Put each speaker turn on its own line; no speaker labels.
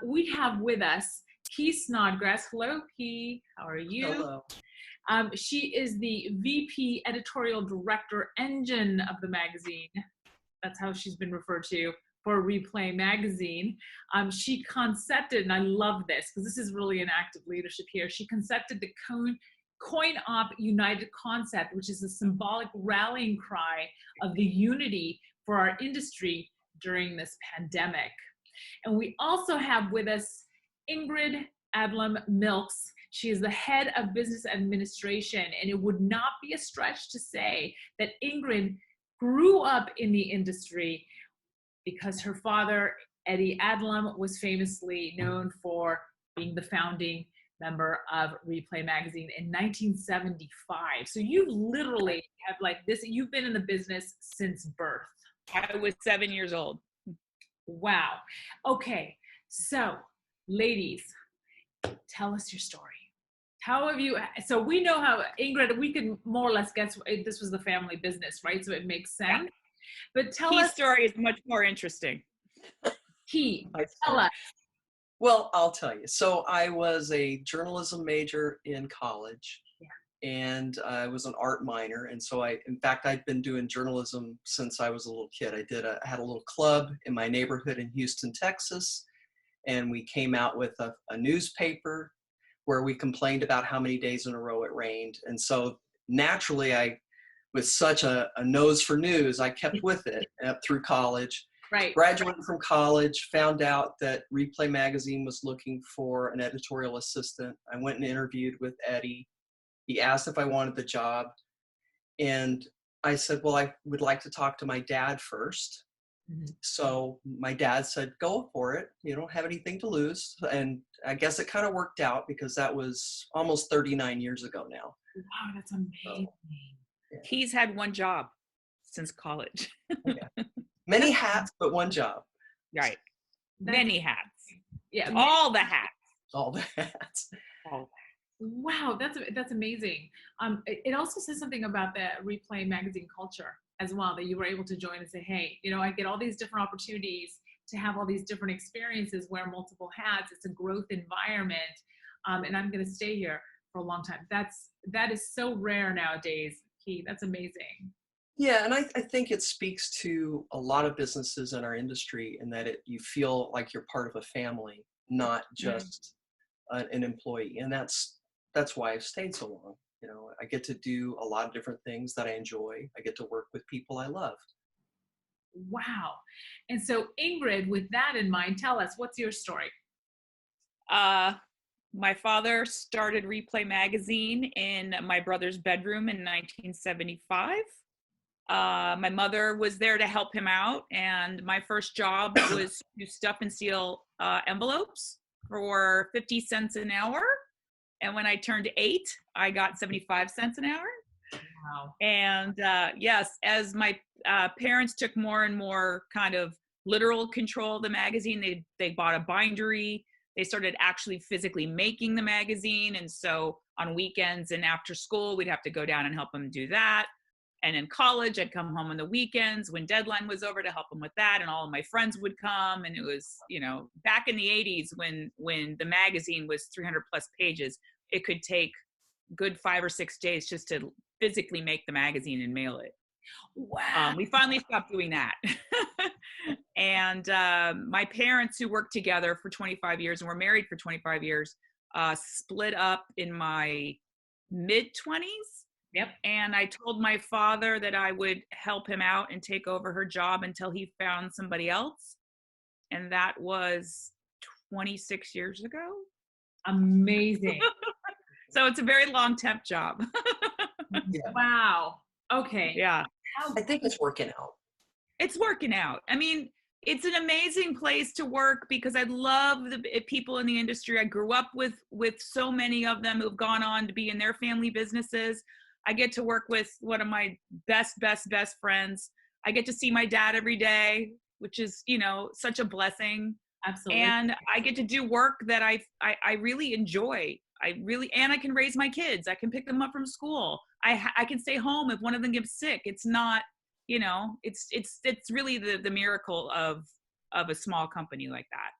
We have with us Snodgress. Hello, Key. How are you?
Hello.
She is the VP Editorial Director Engine of the magazine. That's how she's been referred to for Replay magazine. She concepted, and I love this because this is really an act of leadership here. She concepted the Coin-Op United concept, which is a symbolic rallying cry of the unity for our industry during this pandemic. And we also have with us Ingrid Milkes. She is the head of business administration, and it would not be a stretch to say that Ingrid grew up in the industry because her father, Eddie Adlam, was famously known for being the founding member of Replay magazine in 1975. So you literally have you've been in the business since birth.
I was 7 years old.
Wow. Okay. So ladies, tell us your story. How have you, so we know how, Ingrid, we can more or less guess this was the family business, right? So it makes sense. Yeah. But tell us.
Story is much more interesting.
Tell us.
Well, I'll tell you. So I was a journalism major in college. Yeah. And I was an art minor. And so in fact, I'd been doing journalism since I was a little kid. I had a little club in my neighborhood in Houston, Texas. And we came out with a newspaper where we complained about how many days in a row it rained. And so naturally, I was such a nose for news, I kept with it up through college.
Right.
Graduated from college, found out that Replay magazine was looking for an editorial assistant. I went and interviewed with Eddie. He asked if I wanted the job. And I said, well, I would like to talk to my dad first. Mm-hmm. So my dad said, go for it. You don't have anything to lose. And I guess it kind of worked out because that was almost 39 years ago now.
Wow, that's amazing.
So, yeah.
He's had one job since college.
Yeah. Many hats, but one job.
Right. Many hats.
Yeah.
All the hats.
All the hats.
All
Wow, that's amazing. It also says something about the Replay magazine culture as well, that you were able to join and say, hey, I get all these different opportunities to have all these different experiences, wear multiple hats. It's a growth environment, and I'm going to stay here for a long time. That is so rare nowadays, Key. That's amazing.
Yeah, and I think it speaks to a lot of businesses in our industry in that you feel like you're part of a family, not just an employee. And that's why I've stayed so long. I get to do a lot of different things that I enjoy. I get to work with people I love.
Wow. And so Ingrid, with that in mind, tell us, what's your story?
My father started Replay magazine in my brother's bedroom in 1975. My mother was there to help him out, and my first job was to stuff and seal envelopes for 50 cents an hour. And when I turned 8, I got 75 cents an hour.
Wow.
And yes, as my parents took more and more kind of literal control of the magazine, they bought a bindery. They started actually physically making the magazine. And so on weekends and after school, we'd have to go down and help them do that. And in college, I'd come home on the weekends when deadline was over to help them with that. And all of my friends would come. And it was, back in the 80s when the magazine was 300 plus pages, it could take good 5 or 6 days just to physically make the magazine and mail it.
Wow.
We finally stopped doing that. And my parents, who worked together for 25 years and were married for 25 years, split up in my mid-20s.
Yep.
And I told my father that I would help him out and take over her job until he found somebody else. And that was 26 years ago.
Amazing.
So it's a very long temp job.
Yeah. Wow. Okay.
Yeah.
I think it's working out.
It's working out. I mean, it's an amazing place to work because I love the people in the industry. I grew up with so many of them who've gone on to be in their family businesses. I get to work with one of my best friends. I get to see my dad every day, which is, such a blessing.
Absolutely.
And I get to do work that I really enjoy. And I can raise my kids. I can pick them up from school. I can stay home if one of them gets sick. It's not, it's really the miracle of a small company like that.